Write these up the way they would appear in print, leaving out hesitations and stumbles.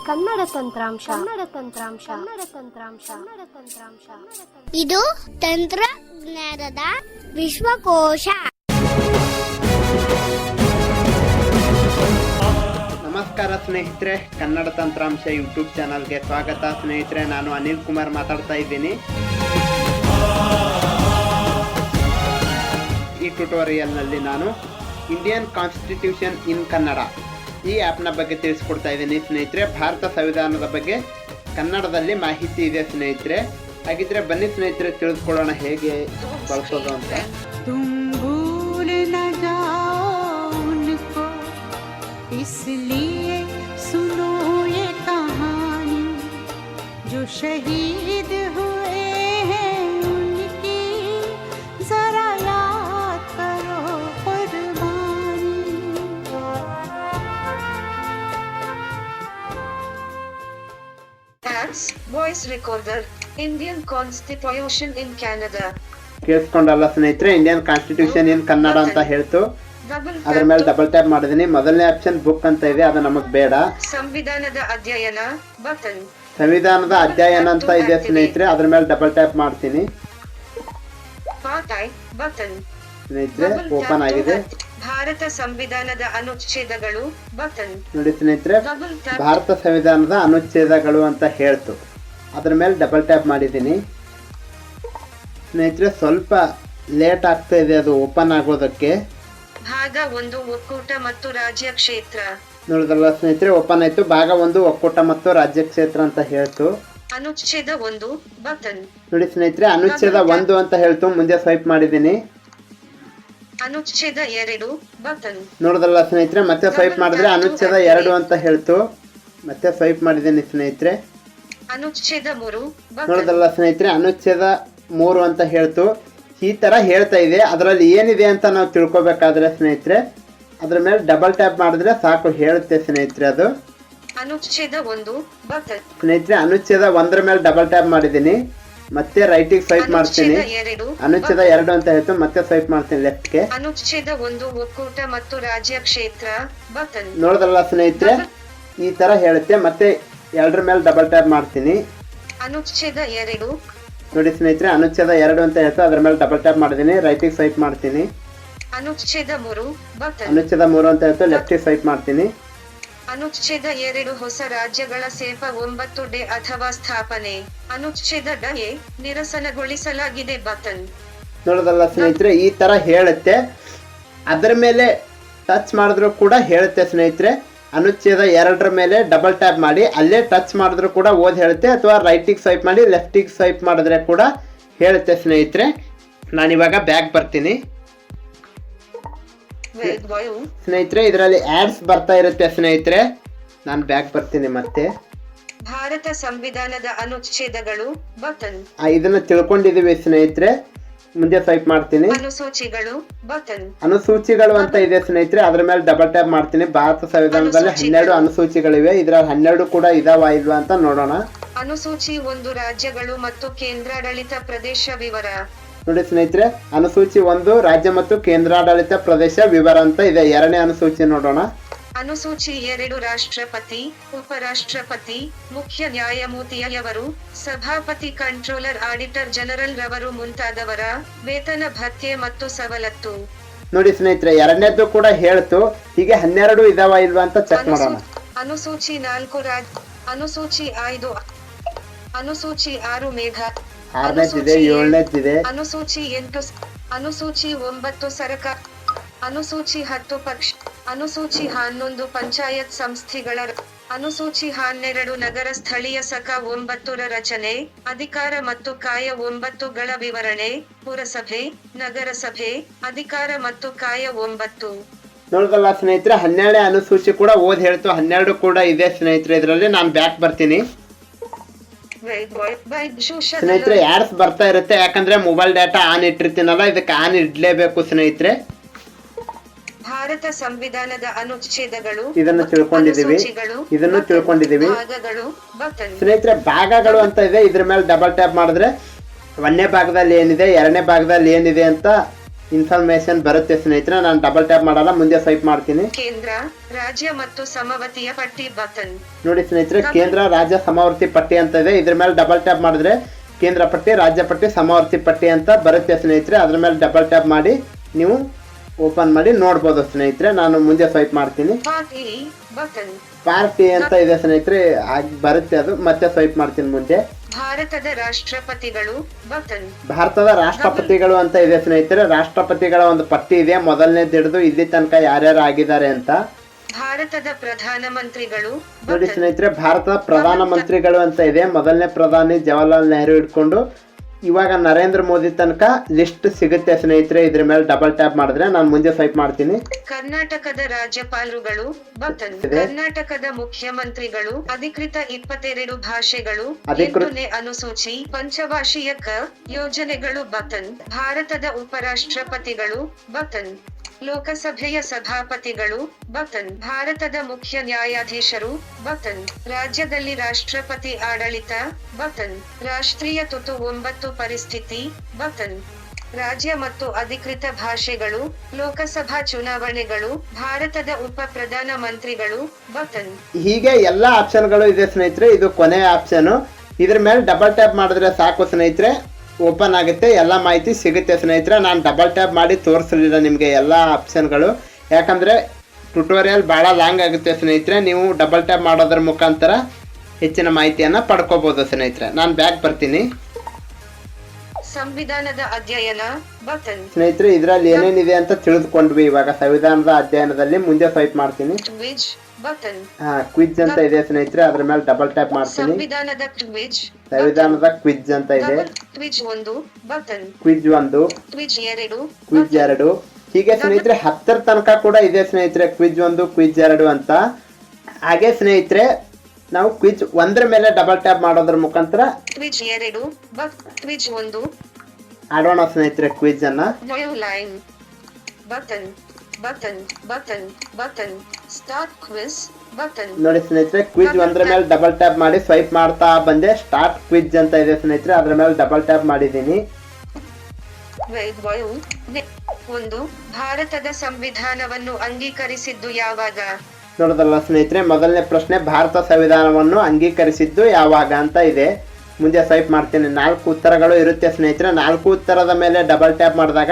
ಕನ್ನಡ ತಂತ್ರಾಂಶ. ಇದು ತಂತ್ರಜ್ಞಾನದ ವಿಶ್ವಕೋಶ. ನಮಸ್ಕಾರ ಸ್ನೇಹಿತರೆ, ಕನ್ನಡ ತಂತ್ರಾಂಶ ಯೂಟ್ಯೂಬ್ ಚಾನಲ್ಗೆ ಸ್ವಾಗತ. ಸ್ನೇಹಿತರೆ, ನಾನು ಅನಿಲ್ ಕುಮಾರ್ ಮಾತಾಡ್ತಾ ಇದ್ದೀನಿ. ಈ ಟ್ಯುಟೋರಿಯಲ್ನಲ್ಲಿ ನಾನು ಇಂಡಿಯನ್ ಕಾನ್ಸ್ಟಿಟ್ಯೂಷನ್ ಇನ್ ಕನ್ನಡ ಈ ಆ್ಯಪ್ನ ಬಗ್ಗೆ ತಿಳಿಸ್ಕೊಡ್ತಾ ಇದ್ದೀನಿ ಸ್ನೇಹಿತರೆ. ಭಾರತ ಸಂವಿಧಾನದ ಬಗ್ಗೆ ಕನ್ನಡದಲ್ಲಿ ಮಾಹಿತಿ ಇದೆ ಸ್ನೇಹಿತರೆ. ಹಾಗಿದ್ರೆ ಬನ್ನಿ ಸ್ನೇಹಿತರೆ, ತಿಳಿದುಕೊಳ್ಳೋಣ ಹೇಗೆ ಬಳಸೋದು ಅಂತ. इसलिए सुनो ये कहानी जो शहीद हुए हैं उनकी जरा याद करो कुर्बानी. Apps, voice recorder, Indian Constitution in Canada. ಕೇಳಿಸ್ಕೊಂಡಲ್ಲ ಸ್ನೇಹಿತರೆ, ಇಂಡಿಯನ್ ಕಾನ್ಸ್ಟಿಟ್ಯೂಷನ್ ಇನ್ ಕನ್ನಡ ಅಂತ ಹೇಳ್ತು. ಅದ್ರ ಮೇಲೆ ಡಬಲ್ ಟ್ಯಾಪ್ ಮಾಡಿದೀನಿ. ಮೊದಲನೇ ಆಪ್ಷನ್ ಬುಕ್ ಅಂತ ಇದೆ, ಅದು ನಮಗ್ ಬೇಡ. ಸಂವಿಧಾನದ ಅಧ್ಯಯನ ಬಟನ್. ಸಂವಿಧಾನದ ಅಧ್ಯಯನ ಅಂತ ಇದೆ ಸ್ನೇಹಿತರೆ, ಅದ್ರ ಮೇಲೆ ಡಬಲ್ ಟ್ಯಾಪ್ ಮಾಡ್ತೀನಿ. ಬಟನ್ ಸ್ನೇಹಿತರೆ ಓಪನ್ ಆಗಿದೆ. ಭಾರತ ಸಂವಿಧಾನದ ಅನುಚ್ಛೇದಗಳು ಬಟನ್. ನೋಡಿ ಸ್ನೇಹಿತರೆ, ಭಾರತ ಸಂವಿಧಾನದ ಅನುಚ್ಛೇದಗಳು ಅಂತ ಹೇಳ್ತು. ಅದ್ರ ಮೇಲೆ ಡಬಲ್ ಟ್ಯಾಪ್ ಮಾಡಿದ್ದೀನಿ ಸ್ನೇಹಿತರೆ. ಸ್ವಲ್ಪ ಲೇಟ್ ಆಗ್ತಾ ಇದೆ ಅದು ಓಪನ್ ಆಗೋದಕ್ಕೆ. ಭಾಗ 1 ಒಕ್ಕೂಟ ಮತ್ತು ರಾಜ್ಯ ಕ್ಷೇತ್ರ. ನೋಡಿದ್ರಲ್ಲ ಸ್ನೇಹಿತರೆ, ಓಪನ್ ಆಯ್ತು. ಭಾಗ 1 ಒಕ್ಕೂಟ ಮತ್ತು ರಾಜ್ಯ ಕ್ಷೇತ್ರ ಅಂತ ಹೇಳ್ತು. ಅನುಚ್ಛೇದ 1 ಬಟನ್. ನೋಡಿ ಸ್ನೇಹಿತರೆ, ಅನುಚ್ಛೇದ 1 ಅಂತ ಹೇಳ್ತು. ಮುಂದೆ ಸ್ವೈಪ್ ಮಾಡಿದ್ದೀನಿ. ಅನುಚ್ಛೇದ 2 ಬಟನ್. ನೋಡಿದ್ರಲ್ಲ ಸ್ನೇಹಿತರೆ, ಮತ್ತೆ ಸ್ವೈಪ್ ಮಾಡಿದ್ರೆ ಅನುಚ್ಛೇದ 2 ಅಂತ ಹೇಳ್ತು. ಮತ್ತೆ ಸ್ವೈಪ್ ಮಾಡಿದ್ದೀನಿ ಸ್ನೇಹಿತರೆ. ಅನುಚ್ಛೇದ 3 ಬಟನ್. ನೋಡಿದ್ರಲ್ಲ ಸ್ನೇಹಿತರೆ, ಅನುಚ್ಛೇದ 3 ಅಂತ ಹೇಳ್ತು. ಈ ತರ ಹೇಳ್ತಾ ಇದೆ. ಅದರಲ್ಲಿ ಏನಿದೆ ಅಂತ ನಾವು ತಿಳ್ಕೊಬೇಕಾದ್ರೆ ಸ್ನೇಹಿತರೆ, ಅದ್ರ ಮೇಲೆ ಡಬಲ್ ಟ್ಯಾಪ್ ಮಾಡಿದ್ರೆ ಸಾಕು, ಹೇಳುತ್ತೆ ಸ್ನೇಹಿತರೆ ಅದು. ಅನುಚ್ಛೇದ 1 ಬಟನ್. ಸ್ನೇಹಿತರೆ, ಅನುಚ್ಛೇದ 1 ಮೇಲೆ ಡಬಲ್ ಟ್ಯಾಪ್ ಮಾಡಿದ್ದೀನಿ. ಮತ್ತೆ ರೈಟಿಗೆ ಸ್ವೈಪ್ ಮಾಡ್ತೀನಿ. ಅನುಚ್ಛೇದ 2 ಅಂತ ಹೇಳ್ತು. ಮತ್ತೆ ಸ್ವೈಪ್ ಮಾಡ್ತೀನಿ ಲೆಫ್ಟ್ಗೆ. ಅನುಚ್ಛೇದ 1 ಒಕ್ಕೂಟ ಮತ್ತು ರಾಜ್ಯ ಕ್ಷೇತ್ರ ಬಟನ್. ನೋಡಿದ್ರಲ್ಲ ಸ್ನೇಹಿತರೆ, ಈ ತರ ಹೇಳುತ್ತೆ. ಮತ್ತೆ 2 ಮೇಲೆ ಡಬಲ್ ಟ್ಯಾಪ್ ಮಾಡ್ತೀನಿ. ಅನುಚ್ಛೇದ 2 ನೋಡಿ ಸ್ನೇಹಿತರೆ, ಅನುಚ್ಛೇದ 2 ಅಂತ ಹೇಳ್ತು. ಅದ್ರ ಮೇಲೆ ಡಬಲ್ ಟ್ಯಾಪ್ ಮಾಡಿದ್ದೀನಿ. ರೈಟಿಗೆ ಸ್ವೈಪ್ ಮಾಡ್ತೀನಿ. ಅನುಚ್ಛೇದ 3 ಬಟನ್. ಅನುಚ್ಛೇದ 3 ಅಂತ ಹೇಳ್ತು. ಲೆಫ್ಟಿಗೆ ಸ್ವೈಪ್ ಮಾಡ್ತೀನಿ. ಅನುಚ್ಛೇದ 2 ಹೊಸ ರಾಜ್ಯಗಳ ಸೇಪ 9 ಡೇ ಅಥವಾ ಸ್ಥಾಪನೆ. ಅನುಚ್ಛೇದ ಡೇ ನಿರಸನಗೊಳಿಸಲಾಗಿದೆ ಬಟನ್. ನೋಡೋದಲ್ಲ ಸ್ನೇಹಿತರೆ, ಈ ತರ ಹೇಳುತ್ತೆ. ಅದರ ಮೇಲೆ ಟಚ್ ಮಾಡಿದ್ರು ಕೂಡ ಹೇಳುತ್ತೆ ಸ್ನೇಹಿತರೆ. ಅನುಚ್ಛೇದ 2 ಮೇಲೆ ಡಬಲ್ ಟ್ಯಾಪ್ ಮಾಡಿ ಅಲ್ಲೇ ಟಚ್ ಮಾಡಿದ್ರು ಕೂಡ ಓದ್ ಹೇಳುತ್ತೆ, ಅಥವಾ ರೈಟಿಗೆ ಸ್ವೈಪ್ ಮಾಡಿ ಲೆಫ್ಟಿಗೆ ಸ್ವೈಪ್ ಮಾಡಿದ್ರೆ ಕೂಡ ಹೇಳುತ್ತೆ ಸ್ನೇಹಿತರೆ. ನಾನಿವಾಗ ಬ್ಯಾಕ್ ಬರ್ತೀನಿ ಸ್ನೇಹಿತರೆ. ಇದರಲ್ಲಿ ಆಡ್ಸ್ ಬರ್ತಾ ಇರುತ್ತೆ ಸ್ನೇಹಿತರೆ. ನಾನು ಬ್ಯಾಕ್ ಬರ್ತೀನಿ. ಮತ್ತೆ ಭಾರತ ಸಂವಿಧಾನದ ಅನುಚ್ಛೇದಗಳು ಬಟನ್. ಇದನ್ನ ತಿಳ್ಕೊಂಡಿದೀವಿ ಸ್ನೇಹಿತರೆ. ಮುಂದೆ ಸ್ವೈಪ್ ಮಾಡ್ತೀನಿ. ಅನುಸೂಚಿಗಳು ಬಟನ್. ಅನುಸೂಚಿಗಳು ಅಂತ ಇದೆ ಸ್ನೇಹಿತರೆ, ಅದ್ರ ಮೇಲೆ ಡಬಲ್ ಟ್ಯಾಪ್ ಮಾಡ್ತೀನಿ. ಭಾರತ ಸಂವಿಧಾನದಲ್ಲಿ 12 ಅನುಸೂಚಿಗಳಿವೆ. ಇದ್ರಲ್ಲಿ 12 ಕೂಡ ಇದಾವ ಇಲ್ವಾ ಅಂತ ನೋಡೋಣ. ಅನುಸೂಚಿ 1 ರಾಜ್ಯಗಳು ಮತ್ತು ಕೇಂದ್ರಾಡಳಿತ ಪ್ರದೇಶ ವಿವರ. ನೋಡಿ ಸ್ನೇಹಿತರೆ, ಅನುಸೂಚಿ 1 ರಾಜ್ಯ ಮತ್ತು ಕೇಂದ್ರಾಡಳಿತ ಪ್ರದೇಶ ವಿವರ ಅಂತ ಇದೆ. 2ನೇ ಅನುಸೂಚಿ ನೋಡೋಣ. ಅನುಸೂಚಿ 2 ರಾಷ್ಟ್ರಪತಿ, ಉಪರಾಷ್ಟ್ರಪತಿ, ಮುಖ್ಯ ನ್ಯಾಯಮೂರ್ತಿಯವರು, ಸಭಾಪತಿ, ಕಂಟ್ರೋಲರ್, ಆಡಿಟರ್ ಜನರಲ್ ರವರು ಮುಂತಾದವರ ವೇತನ, ಭತ್ಯೆ ಮತ್ತು ಸವಲತ್ತು. ನೋಡಿ ಸ್ನೇಹಿತರೆ, 2ನೇದ್ದು ಕೂಡ ಹೇಳ್ತು. ಹೀಗೆ 12 ಇದಾವ ಇಲ್ವಾ ಅಂತ ಚೆಕ್ ಮಾಡೋಣ. ಅನುಸೂಚಿ 4 ಅನುಸೂಚಿ 5, ಅನುಸೂಚಿ 6 ಮೇಘ, 6ನೇದಿದೆ, 7ನೇದಿದೆ, ಅನುಸೂಚಿ 8, ಅನುಸೂಚಿ 9 ಸರ್ಕಾರ, ಅನುಸೂಚಿ 10 ಪಕ್ಷ, ಅನುಸೂಚಿ 11 ಪಂಚಾಯತ್ ಸಂಸ್ಥೆಗಳ, ಅನುಸೂಚಿ 12 ನಗರ ಸ್ಥಳೀಯ ಸಕ 9 ರಚನೆ, ಅಧಿಕಾರ ಮತ್ತು ಕಾಯ 9ಗಳ ವಿವರಣೆ, ಪುರಸಭೆ, ನಗರಸಭೆ, ಅಧಿಕಾರ ಮತ್ತು ಕಾಯ 9. ನೋಡಿದಲ್ಲ ಸ್ನೇಹಿತರೆ, 12ನೇ ಅನುಸೂಚಿ ಕೂಡ ಓದ್ ಹೇಳ್ತು. 12 ಕೂಡ ಇದೆ ಸ್ನೇಹಿತರೆ. ಇದರಲ್ಲಿ ನಾನು ಬ್ಯಾಕ್ ಬರ್ತೀನಿ ಸ್ನೇಹಿತರೆ. ಆಡ್ಸ್ ಬರ್ತಾ ಇರುತ್ತೆ, ಯಾಕಂದ್ರೆ ಮೊಬೈಲ್ ಡಾಟಾ ಆನ್ ಇಟ್ಟಿರ್ತೀನಲ್ಲ, ಇದಕ್ಕೆ ಆನ್ ಇಡ್ಲೇಬೇಕು ಸ್ನೇಹಿತರೆ. ಭಾರತ ಸಂವಿಧಾನದ ಅನುಚ್ಛೇದಗಳು ಇದನ್ನು ತಿಳ್ಕೊಂಡಿದೀವಿ. ಸ್ನೇಹಿತರೆ, ಭಾಗಗಳು ಅಂತ ಇದೆ. ಇದ್ರ ಮೇಲೆ ಡಬಲ್ ಟ್ಯಾಪ್ ಮಾಡಿದ್ರೆ 1ನೇ ಭಾಗದಲ್ಲಿ ಏನಿದೆ, 2ನೇ ಭಾಗದಲ್ಲಿ ಏನಿದೆ ಅಂತ ಇನ್ಫಾರ್ಮೇಶನ್ ಬರುತ್ತೆ ಸ್ನೇಹಿತರೆ. ನಾನು ಡಬಲ್ ಟ್ಯಾಪ್ ಮಾಡಲ್ಲ, ಮುಂದೆ ಸ್ವೈಪ್ ಮಾಡ್ತೀನಿ. ಕೇಂದ್ರ ರಾಜ್ಯ ಮತ್ತು ಸಮವರ್ತಿಯ ಪಟ್ಟಿ ಬಟನ್. ನೋಡಿ ಸ್ನೇಹಿತರೆ, ಕೇಂದ್ರ ರಾಜ್ಯ ಸಮವರ್ತಿ ಪಟ್ಟಿ ಅಂತ ಇದೆ. ಇದ್ರ ಮೇಲೆ ಡಬಲ್ ಟ್ಯಾಪ್ ಮಾಡಿದ್ರೆ ಕೇಂದ್ರ ಪಟ್ಟಿ, ರಾಜ್ಯ ಪಟ್ಟಿ, ಸಮವರ್ತಿ ಪಟ್ಟಿ ಅಂತ ಬರುತ್ತೆ ಸ್ನೇಹಿತರೆ. ಅದ್ರ ಮೇಲೆ ಡಬಲ್ ಟ್ಯಾಪ್ ಮಾಡಿ ನೀವು ಓಪನ್ ಮಾಡಿ ನೋಡ್ಬೋದು ಸ್ನೇಹಿತರೆ. ನಾನು ಮುಂದೆ ಸ್ವೈಪ್ ಮಾಡ್ತೀನಿ. Party button. ಪಾರ್ಟಿ ಅಂತ ಇದೆ ಸ್ನೇಹಿತರೆ, ಬರುತ್ತೆ ಅದು. ಮತ್ತೆ ಸ್ವೈಪ್ ಮಾಡ್ತೀನಿ ಮುಂದೆ. ಭಾರತದ ರಾಷ್ಟ್ರಪತಿಗಳು ಬಟನ್. ಭಾರತದ ರಾಷ್ಟ್ರಪತಿಗಳು ಅಂತ ಇದೆ ಸ್ನೇಹಿತರೆ. ರಾಷ್ಟ್ರಪತಿಗಳ ಒಂದು ಪಟ್ಟಿ ಇದೆ, ಮೊದಲನೇ ಹಿಡಿದು ಇಲ್ಲಿ ತನಕ ಯಾರ್ಯಾರು ಆಗಿದ್ದಾರೆ ಅಂತ. ಭಾರತದ ಪ್ರಧಾನಮಂತ್ರಿಗಳು ನೋಡಿ ಸ್ನೇಹಿತರೆ, ಭಾರತದ ಪ್ರಧಾನ ಮಂತ್ರಿಗಳು ಅಂತ ಇದೆ. ಮೊದಲನೇ ಪ್ರಧಾನಿ ಜವಾಹರ್ಲಾಲ್ ನೆಹರು ಹಿಡ್ಕೊಂಡು ಇವಾಗ ನರೇಂದ್ರ ಮೋದಿ ತನಕ ಲಿಸ್ಟ್ ಸಿಗುತ್ತೆ ಸ್ನೇಹಿತರೆ. ಇದ್ರ ಮೇಲೆ ಡಬಲ್ ಟ್ಯಾಪ್ ಮಾಡಿದ್ರೆ ನಾನು ಮುಂದೆ ಸ್ವೈಪ್ ಮಾಡ್ತೀನಿ. ಕರ್ನಾಟಕದ ರಾಜ್ಯಪಾಲರುಗಳು ಬಟನ್. ಕರ್ನಾಟಕದ ಮುಖ್ಯಮಂತ್ರಿಗಳು. ಅಧಿಕೃತ 22 ಭಾಷೆಗಳು. 8ನೇ ಅನುಸೂಚಿ. ಪಂಚಭಾಷೀಯ ಯೋಜನೆಗಳು ಬಟನ್. ಭಾರತದ ಉಪರಾಷ್ಟ್ರಪತಿಗಳು ಬಟನ್. ಲೋಕಸಭೆಯ ಸಭಾಪತಿಗಳು ಬಟನ್. ಭಾರತದ ಮುಖ್ಯ ನ್ಯಾಯಾಧೀಶರು ಬಟನ್. ರಾಜ್ಯದಲ್ಲಿ ರಾಷ್ಟ್ರಪತಿ ಆಡಳಿತ ಬಟನ್. ರಾಷ್ಟ್ರೀಯ ತುರ್ತು 9 ಪರಿಸ್ಥಿತಿ ಬಟನ್. ರಾಜ್ಯ ಮತ್ತು ಅಧಿಕೃತ ಭಾಷೆಗಳು. ಲೋಕಸಭಾ ಚುನಾವಣೆಗಳು. ಭಾರತದ ಉಪ ಪ್ರಧಾನ ಮಂತ್ರಿಗಳು ಬಟನ್. ಹೀಗೆ ಎಲ್ಲ ಆಪ್ಷನ್ಗಳು ಇದೆ ಸ್ನೇಹಿತರೆ. ಇದು ಕೊನೆಯ ಆಪ್ಷನ್. ಇದ್ರ ಮೇಲೆ ಡಬಲ್ ಟ್ಯಾಪ್ ಮಾಡಿದ್ರೆ ಸಾಕು ಸ್ನೇಹಿತರೆ, ಓಪನ್ ಆಗುತ್ತೆ, ಎಲ್ಲ ಮಾಹಿತಿ ಸಿಗುತ್ತೆ ಸ್ನೇಹಿತರೆ. ನಾನು ಡಬಲ್ ಟ್ಯಾಪ್ ಮಾಡಿ ತೋರಿಸಲಿಲ್ಲ ನಿಮಗೆ ಎಲ್ಲ ಆಪ್ಷನ್ಗಳು, ಯಾಕಂದರೆ ಟ್ಯುಟೋರಿಯಲ್ ಭಾಳ ಲಾಂಗ್ ಆಗುತ್ತೆ ಸ್ನೇಹಿತರೆ. ನೀವು ಡಬಲ್ ಟ್ಯಾಪ್ ಮಾಡೋದ್ರ ಮುಖಾಂತರ ಹೆಚ್ಚಿನ ಮಾಹಿತಿಯನ್ನು ಪಡ್ಕೋಬೋದು ಸ್ನೇಹಿತರೆ. ನಾನು ಬ್ಯಾಕ್ ಬರ್ತೀನಿ. ಸಂವಿಧಾನದ ಅಧ್ಯಯನ ಬಟನ್. ಸ್ನೇಹಿತರೆ, ಇದರಲ್ಲಿ ಏನೇನಿದೆ ಅಂತ ತಿಳಿದುಕೊಂಡ್ವಿ ಇವಾಗ ಸಂವಿಧಾನದ ಅಧ್ಯಯನದಲ್ಲಿ. ಮುಂದೆ ಸ್ವೈಪ್ ಮಾಡ್ತೀನಿ. Quiz button. ಕ್ವಿಜ್ ಅಂತ ಇದೆ ಸ್ನೇಹಿತರೆ, ಅದ್ರ ಮೇಲೆ ಡಬಲ್ ಟ್ಯಾಪ್ ಮಾಡ್ತೀನಿ. ಸಂವಿಧಾನದ ಕ್ವಿಜ್. ಸಂವಿಧಾನದ ಕ್ವಿಜ್ ಅಂತ ಇದೆ. Quiz 1 button. Quiz 1, quiz 2, quiz 2. ಹೀಗೆ ಸ್ನೇಹಿತರೆ 10ರ ತನಕ ಕೂಡ ಇದೆ ಸ್ನೇಹಿತರೆ, ಕ್ವಿಜ್ 1, ಕ್ವಿಜ್ 2 ಅಂತ. ಹಾಗೆ ಸ್ನೇಹಿತರೆ, ನಾವು ಕ್ವಿಜ್ 1ರ ಮೇಲೆ ಡಬಲ್ ಟ್ಯಾಪ್ ಮಾಡೋದ್ರ ಮುಖಾಂತರ ಕ್ವಿಜ್ 2 ಕ್ವಿಜ್ 1 ಆಡೋಣ ಸ್ನೇಹಿತರೆ ಕ್ವಿಜ್ ಅನ್ನ. Line button button button button. Start quiz button. ನೋಡಿ ಸ್ನೇಹಿತರೆ, ಕ್ವಿಜ್ 1ರ ಮೇಲೆ ಡಬಲ್ ಟ್ಯಾಪ್ ಮಾಡಿ ಸ್ವೈಪ್ ಮಾಡ್ತಾ ಬಂದೆ. ಸ್ಟಾರ್ಟ್ ಕ್ವಿಜ್ ಅಂತ ಇದೆ ಸ್ನೇಹಿತರೆ, ಅದ್ರ ಮೇಲೆ ಡಬಲ್ ಟ್ಯಾಪ್ ಮಾಡಿದ್ದೀನಿ. 1. ಭಾರತದ ಸಂವಿಧಾನವನ್ನು ಅಂಗೀಕರಿಸಿದ್ದು ಯಾವಾಗ? ನೋಡೋದಲ್ಲ ಸ್ನೇಹಿತರೆ, ಮೊದಲನೇ ಪ್ರಶ್ನೆ, ಭಾರತ ಸಂವಿಧಾನವನ್ನು ಅಂಗೀಕರಿಸಿದ್ದು ಯಾವಾಗ ಅಂತ ಇದೆ. ಮುಂದೆ ಸ್ವೈಪ್ ಮಾಡ್ತೀನಿ. 4 ಉತ್ತರಗಳು ಇರುತ್ತೆ ಸ್ನೇಹಿತರೆ. 4 ಉತ್ತರದ ಮೇಲೆ ಡಬಲ್ ಟ್ಯಾಪ್ ಮಾಡಿದಾಗ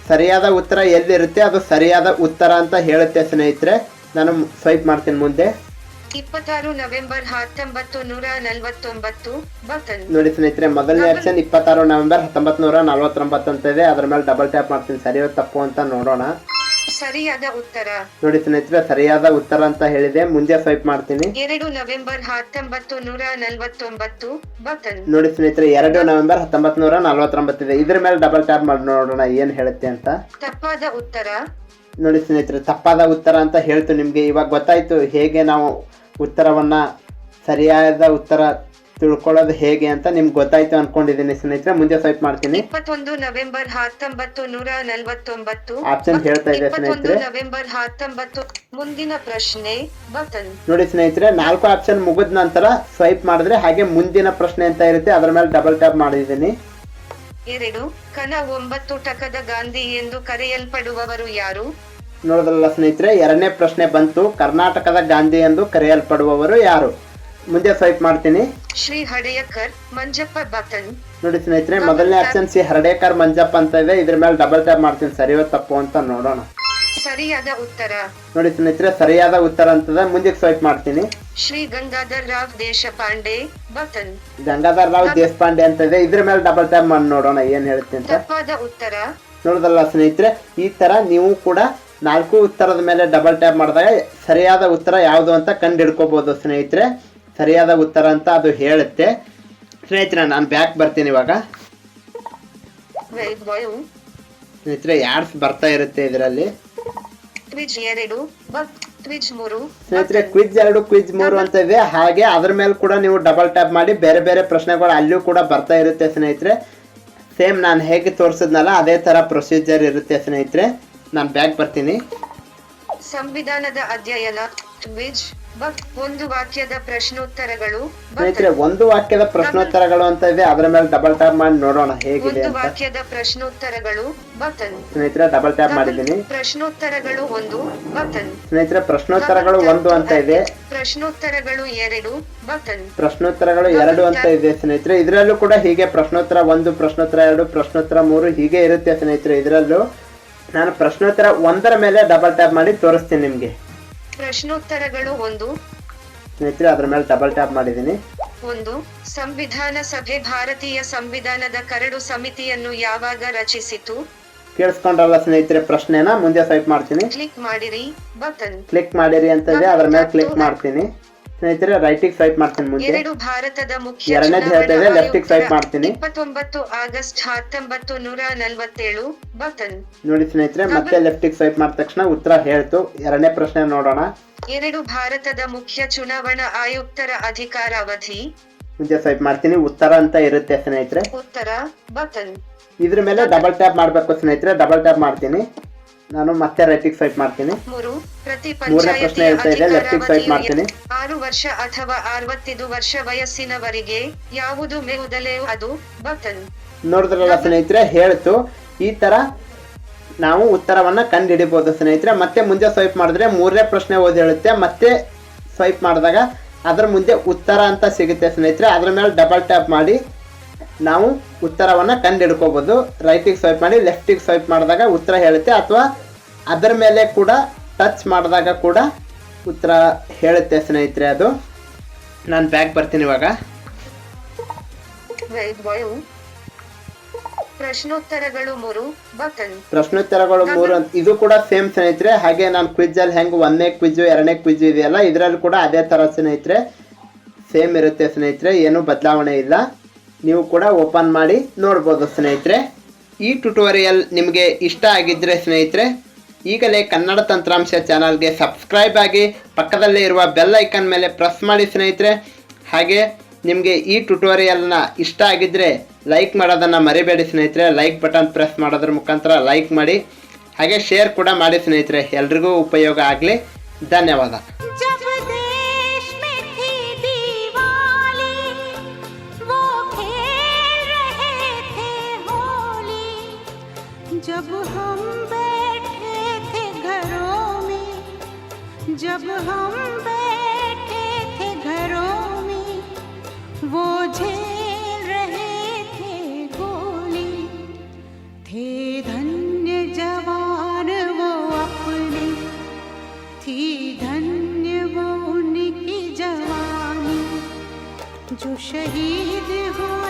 ಸರಿಯಾದ ಉತ್ತರ ಎಲ್ಲಿರುತ್ತೆ ಅದು ಸರಿಯಾದ ಉತ್ತರ ಅಂತ ಹೇಳುತ್ತೆ ಸ್ನೇಹಿತರೆ. ನಾನು ಸ್ವೈಪ್ ಮಾಡ್ತೀನಿ ಮುಂದೆ. 26 ನವೆಂಬರ್ 1949 ಬಟನ್. ನೋಡಿ ಸ್ನೇಹಿತರೆ, ಮೊದಲನೇ ಆಪ್ಷನ್ 26 ನವೆಂಬರ್ 1949 ಅಂತ ಇದೆ. ಅದ್ರ ಮೇಲೆ ಡಬಲ್ ಟ್ಯಾಪ್ ಮಾಡ್ತೀನಿ. ಸರಿಯೋ ತಪ್ಪು ಅಂತ ನೋಡೋಣ. ಸರಿಯಾದ ಉತ್ತರ. ನೋಡಿ ಸ್ನೇಹಿತರೆ, ಸರಿಯಾದ ಉತ್ತರ ಅಂತ ಹೇಳಿದೆ. ಮುಂದೆ ಸ್ವೈಪ್ ಮಾಡ್ತೀನಿ. 2 ನವೆಂಬರ್ 1949 ಬಟನ್. ನೋಡಿ ಸ್ನೇಹಿತರೆ, 2 ನವೆಂಬರ್ 1949 ಇದೆ. ಇದ್ರ ಮೇಲೆ ಡಬಲ್ ಟ್ಯಾಪ್ ಮಾಡಿ ನೋಡೋಣ ಏನ್ ಹೇಳುತ್ತೆ ಅಂತ. ತಪ್ಪಾದ ಉತ್ತರ. ನೋಡಿ ಸ್ನೇಹಿತರೆ, ತಪ್ಪಾದ ಉತ್ತರ ಅಂತ ಹೇಳ್ತು ನಿಮ್ಗೆ. ಇವಾಗ ಗೊತ್ತಾಯ್ತು ಹೇಗೆ ನಾವು ಉತ್ತರವನ್ನ ಸರಿಯಾದ ಉತ್ತರ ತಿಳ್ಕೊಳ್ಳೋದು ಹೇಗೆ ಅಂತ ನಿಮ್ಗೆ ಗೊತ್ತಾಯ್ತು ಅನ್ಕೊಂಡಿದ್ದೀನಿ ಸ್ನೇಹಿತರೆ. ಮುಂದೆ ಸ್ವೈಪ್ ಮಾಡ್ತೀನಿ. 21 ನವೆಂಬರ್ 1949 ಆಪ್ಷನ್ ಹೇಳ್ತಾ ಇದೆ ಸ್ನೇಹಿತರೆ. 21 ನವೆಂಬರ್ 19. ಮುಂದಿನ ಪ್ರಶ್ನೆ ಬಟನ್. ನೋಡಿ ಸ್ನೇಹಿತರೆ, 4 ಆಪ್ಷನ್ ಮುಗಿದ ನಂತರ ಸ್ವೈಪ್ ಮಾಡಿದ್ರೆ ಹಾಗೆ ಮುಂದಿನ ಪ್ರಶ್ನೆ ಅಂತ ಇರುತ್ತೆ. ಅದರ ಮೇಲೆ ಡಬಲ್ ಟ್ಯಾಪ್ ಮಾಡಿದ್ದೀನಿ. 2. ಕನ 9 ಟಕದ ಗಾಂಧಿ ಎಂದು ಕರೆಯಲ್ಪಡುವವರು ಯಾರು? ನೋಡಿದ್ರಲ್ಲ ಸ್ನೇಹಿತರೆ, 2ನೇ ಪ್ರಶ್ನೆ ಬಂತು. ಕರ್ನಾಟಕದ ಗಾಂಧಿ ಎಂದು ಕರೆಯಲ್ಪಡುವವರು ಯಾರು? ಮುಂದೆ ಸ್ವೈಪ್ ಮಾಡ್ತೀನಿ. ಶ್ರೀ ಹರ್ಡೇಕರ್ ಮಂಜಪ್ಪ ಬಟನ್. ನೋಡಿ ಸ್ನೇಹಿತರೆ, ಮೊದಲನೇ ಆಪ್ಷನ್ ಸಿ ಹರ್ಡೇಕರ್ ಮಂಜಪ್ಪ ಅಂತ ಇದೆ. ಇದ್ರ ಮೇಲೆ ಡಬಲ್ ಟ್ಯಾಪ್ ಮಾಡ್ತೀನಿ. ಸರಿಯೋ ತಪ್ಪು ಅಂತ ನೋಡೋಣ. ಸರಿಯಾದ ಉತ್ತರ. ನೋಡಿ ಸ್ನೇಹಿತರೆ, ಸರಿಯಾದ ಉತ್ತರ ಅಂತದ. ಮುಂದೆ ಸ್ವೈಪ್ ಮಾಡ್ತೀನಿ. ಶ್ರೀ ಗಂಗಾಧರ್ ರಾವ್ ದೇಶಪಾಂಡೆ ಬಟನ್. ಗಂಗಾಧರ್ ರಾವ್ ದೇಶಪಾಂಡೆ ಅಂತ ಇದೆ. ಇದ್ರ ಮೇಲೆ ಡಬಲ್ ಟ್ಯಾಪ್ ಮಾಡಿ ನೋಡೋಣ ಏನ್ ಹೇಳುತ್ತೆ ಅಂತ. ತಪ್ಪಾದ ಉತ್ತರ. ನೋಡೋದಲ್ಲ ಸ್ನೇಹಿತರೆ, ಈ ತರ ನೀವು ಕೂಡ 4 ಉತ್ತರದ ಮೇಲೆ ಡಬಲ್ ಟ್ಯಾಪ್ ಮಾಡಿದಾಗ ಸರಿಯಾದ ಉತ್ತರ ಯಾವುದು ಅಂತ ಕಂಡು ಹಿಡ್ಕೋಬಹುದು ಸ್ನೇಹಿತರೆ. ಸರಿಯಾದ ಉತ್ತರ ಅಂತ ಅದು ಹೇಳುತ್ತೆ ಸ್ನೇಹಿತರೆ. ನಾನು ಬ್ಯಾಕ್ ಬರ್ತೀನಿ ಇವಾಗ. ಸ್ನೇಹಿತರೆ, ಯಾಡ್ಸ್ ಬರ್ತಾ ಇರುತ್ತೆ ಇದರಲ್ಲಿ. ಕ್ವಿಜ್ 2 ಕ್ವಿಜ್ 3 ಸ್ನೇಹಿತರೆ, ಕ್ವಿಜ್ 2 ಕ್ವಿಜ್ 3 ಅಂತ ಇದೆ. ಹಾಗೆ ಅದ್ರ ಮೇಲೆ ಕೂಡ ನೀವು ಡಬಲ್ ಟ್ಯಾಪ್ ಮಾಡಿ ಬೇರೆ ಬೇರೆ ಪ್ರಶ್ನೆಗಳು ಅಲ್ಲಿಯೂ ಕೂಡ ಬರ್ತಾ ಇರುತ್ತೆ ಸ್ನೇಹಿತರೆ. ಸೇಮ್ ನಾನು ಹೇಗೆ ತೋರಿಸಿದ್ನಲ್ಲ ಅದೇ ತರ ಪ್ರೊಸೀಜರ್ ಇರುತ್ತೆ ಸ್ನೇಹಿತರೆ. ನಾನು ಬ್ಯಾಕ್ ಬರ್ತೀನಿ. ಸಂವಿಧಾನದ ಅಧ್ಯಯನ ಕ್ವಿಜ್ ಒಂದು ವಾಕ್ಯದ ಪ್ರಶ್ನೋತ್ತರಗಳು ಸ್ನೇಹಿತರೆ ಒಂದು ವಾಕ್ಯದ ಪ್ರಶ್ನೋತ್ತರಗಳು ಅಂತ ಇದೆ, ಅದರ ಮೇಲೆ ಡಬಲ್ ಟ್ಯಾಪ್ ಮಾಡಿ ನೋಡೋಣ ಹೇಗಿದೆ ಒಂದು ಅಂತ. ವಾಕ್ಯದ ಪ್ರಶ್ನೋತ್ತರಗಳು ಬಟನ್. ಸ್ನೇಹಿತರೆ ಡಬಲ್ ಟ್ಯಾಪ್ ಮಾಡಿದ್ದೀನಿ. ಪ್ರಶ್ನೋತ್ತರಗಳು 1 ಬಟನ್. ಸ್ನೇಹಿತರೆ ಪ್ರಶ್ನೋತ್ತರಗಳು 1 ಅಂತ ಇದೆ. ಪ್ರಶ್ನೋತ್ತರಗಳು 2 ಬಟನ್. ಪ್ರಶ್ನೋತ್ತರಗಳು 2 ಅಂತ ಇದೆ ಸ್ನೇಹಿತರೆ. ಇದರಲ್ಲೂ ಕೂಡ ಹೀಗೆ ಪ್ರಶ್ನೋತ್ತರ 1, ಪ್ರಶ್ನೋತ್ತರ 2, ಪ್ರಶ್ನೋತ್ತರ 3 ಹೀಗೆ ಇರುತ್ತೆ ಸ್ನೇಹಿತರೆ. ಇದರಲ್ಲೂ ನಾನು ಪ್ರಶ್ನೋತ್ತರ 1ರ ಮೇಲೆ ಡಬಲ್ ಟ್ಯಾಪ್ ಮಾಡಿ ತೋರಿಸ್ತೀನಿ ನಿಮ್ಗೆ. ಪ್ರಶ್ನೋತ್ತರಗಳು 1 ಸ್ನೇಹಿತರೆ ಅದ್ರ ಮೇಲೆ ಡಬಲ್ ಟ್ಯಾಪ್ ಮಾಡಿದ್ದೀನಿ. 1. ಸಂವಿಧಾನ ಸಭೆ ಭಾರತೀಯ ಸಂವಿಧಾನದ ಕರಡು ಸಮಿತಿಯನ್ನು ಯಾವಾಗ ರಚಿಸಿತು? ಕೇಳಿಸ್ಕೊಂಡ್ರಲ್ಲ ಸ್ನೇಹಿತರೆ ಪ್ರಶ್ನೆನ. ಮುಂದೆ ಸ್ವೈಪ್ ಮಾಡ್ತೀನಿ. ಕ್ಲಿಕ್ ಮಾಡಿರಿ ಬಟನ್. ಕ್ಲಿಕ್ ಮಾಡಿರಿ ಅಂತ ಇದೆ, ಅದ್ರ ಮೇಲೆ ಕ್ಲಿಕ್ ಮಾಡ್ತೀನಿ ಸ್ನೇಹಿತರೆ. ರೈಟಿಗೆ ಸ್ವೈಪ್ ಮಾಡ್ತೀನಿ. ಮುಂದೆ 2. ಭಾರತದ ಮುಖ್ಯ ಎರಡನೇದು ಹೇಳ್ತಾ ಇದೆ, ಲೆಫ್ಟಿಗೆ ಸ್ವೈಪ್ ಮಾಡ್ತೀನಿ. 29 ಆಗಸ್ಟ್ 1947 ಬಟನ್. ನೋಡಿ ಸ್ನೇಹಿತರೆ ಮತ್ತೆ ಲೆಫ್ಟಿಗೆ ಸ್ವೈಪ್ ಮಾಡಿದ ತಕ್ಷಣ ಉತ್ತರ ಹೇಳ್ತು. ಎರಡನೇ ಪ್ರಶ್ನೆ ನೋಡೋಣ. 2. ಭಾರತದ ಮುಖ್ಯ ಚುನಾವಣಾ ಆಯುಕ್ತರ ಅಧಿಕಾರಾವಧಿ. ಮುಂದೆ ಸ್ವೈಪ್ ಮಾಡ್ತೀನಿ. ಉತ್ತರ ಅಂತ ಇರುತ್ತೆ ಸ್ನೇಹಿತರೆ. ಉತ್ತರ ಬಟನ್. ಇದ್ರ ಮೇಲೆ ಡಬಲ್ ಟ್ಯಾಪ್ ಮಾಡ್ಬೇಕು ಸ್ನೇಹಿತರೆ. ಡಬಲ್ ಟ್ಯಾಪ್ ಮಾಡ್ತೀನಿ. ನಾನು ಮತ್ತೆ ರೈಟಿಗೆ ಸ್ವೈಪ್ ಮಾಡ್ತೀನಿ. 3. ಪ್ರತಿ ಮೂರನೇ ಪ್ರಶ್ನೆ ಹೇಳ್ತಾ ಇದೆ, ಲೆಫ್ಟಿಗೆ ಸ್ವೈಪ್ ಮಾಡ್ತೀನಿ. 6 ವರ್ಷ ಅಥವಾ 65 ವರ್ಷ ವಯಸ್ಸಿನವರಿಗೆ ಯಾವುದು ಮೇವುದಲೇ ಅದು ಬಟನ್. ನೋಡಿದ್ರಲ್ಲ ಸ್ನೇಹಿತರೆ ಹೇಳ್ತು. ಈ ತರ ನಾವು ಉತ್ತರವನ್ನ ಕಂಡು ಹಿಡಿಬಹುದು ಸ್ನೇಹಿತರೆ. ಮತ್ತೆ ಮುಂದೆ ಸ್ವೈಪ್ ಮಾಡಿದ್ರೆ 3ನೇ ಪ್ರಶ್ನೆ ಓದಿ ಹೇಳುತ್ತೆ. ಮತ್ತೆ ಸ್ವೈಪ್ ಮಾಡಿದಾಗ ಅದರ ಮುಂದೆ ಉತ್ತರ ಅಂತ ಸಿಗುತ್ತೆ ಸ್ನೇಹಿತರೆ. ಅದ್ರ ಮೇಲೆ ಡಬಲ್ ಟ್ಯಾಪ್ ಮಾಡಿ ನಾವು ಉತ್ತರವನ್ನ ಕಂಡು ಹಿಡ್ಕೋಬಹುದು. ರೈಟಿಗೆ ಸ್ವೈಪ್ ಮಾಡಿ ಲೆಫ್ಟಿಗೆ ಸ್ವೈಪ್ ಮಾಡಿದಾಗ ಉತ್ತರ ಹೇಳುತ್ತೆ, ಅಥವಾ ಅದರ ಮೇಲೆ ಕೂಡ ಟಚ್ ಮಾಡಿದಾಗ ಕೂಡ ಉತ್ತರ ಹೇಳುತ್ತೆ ಸ್ನೇಹಿತರೆ. ಅದು ನಾನು ಬ್ಯಾಕ್ ಬರ್ತೀನಿ ಇವಾಗ. ಪ್ರಶ್ನೋತ್ತರಗಳು 3 ಬಟನ್. ಪ್ರಶ್ನೋತ್ತರಗಳು 3 ಇದು ಕೂಡ ಸೇಮ್ ಸ್ನೇಹಿತರೆ. ಹಾಗೆ ನಾನು ಕ್ವಿಜ್ ಅಲ್ಲಿ ಹೆಂಗ್ 1ನೇ ಕ್ವಿಜ್ 2ನೇ ಕ್ವಿಜ್ ಇದೆಯಲ್ಲ, ಇದರಲ್ಲಿ ಕೂಡ ಅದೇ ತರ ಸ್ನೇಹಿತರೆ ಸೇಮ್ ಇರುತ್ತೆ ಸ್ನೇಹಿತರೆ. ಏನು ಬದಲಾವಣೆ ಇಲ್ಲ. ನೀವು ಕೂಡ ಓಪನ್ ಮಾಡಿ ನೋಡ್ಬೋದು ಸ್ನೇಹಿತರೆ. ಈ ಟ್ಯುಟೋರಿಯಲ್ ನಿಮಗೆ ಇಷ್ಟ ಆಗಿದ್ರೆ ಸ್ನೇಹಿತರೆ ಈಗಲೇ ಕನ್ನಡ ತಂತ್ರಾಂಶ ಚಾನಲ್ಗೆ ಸಬ್ಸ್ಕ್ರೈಬ್ ಆಗಿ ಪಕ್ಕದಲ್ಲೇ ಇರುವ ಬೆಲ್ ಐಕನ್ ಮೇಲೆ ಪ್ರೆಸ್ ಮಾಡಿ ಸ್ನೇಹಿತರೆ. ಹಾಗೆ ನಿಮಗೆ ಈ ಟ್ಯುಟೋರಿಯಲ್ನ ಇಷ್ಟ ಆಗಿದ್ದರೆ ಲೈಕ್ ಮಾಡೋದನ್ನು ಮರಿಬೇಡಿ ಸ್ನೇಹಿತರೆ. ಲೈಕ್ ಬಟನ್ ಪ್ರೆಸ್ ಮಾಡೋದ್ರ ಮುಖಾಂತರ ಲೈಕ್ ಮಾಡಿ, ಹಾಗೆ ಶೇರ್ ಕೂಡ ಮಾಡಿ ಸ್ನೇಹಿತರೆ. ಎಲ್ರಿಗೂ ಉಪಯೋಗ ಆಗಲಿ. ಧನ್ಯವಾದ. जब देश में थी दिवाली, वो खेल रहे थे होली. जब हम बैठे थे घरों में, जब हम बैठे थे घरों में, वो झेल रहे थे गोली. थे धन्य जवान वो अपने, थी धन्य वो उनकी जवानी, जो शहीद हुए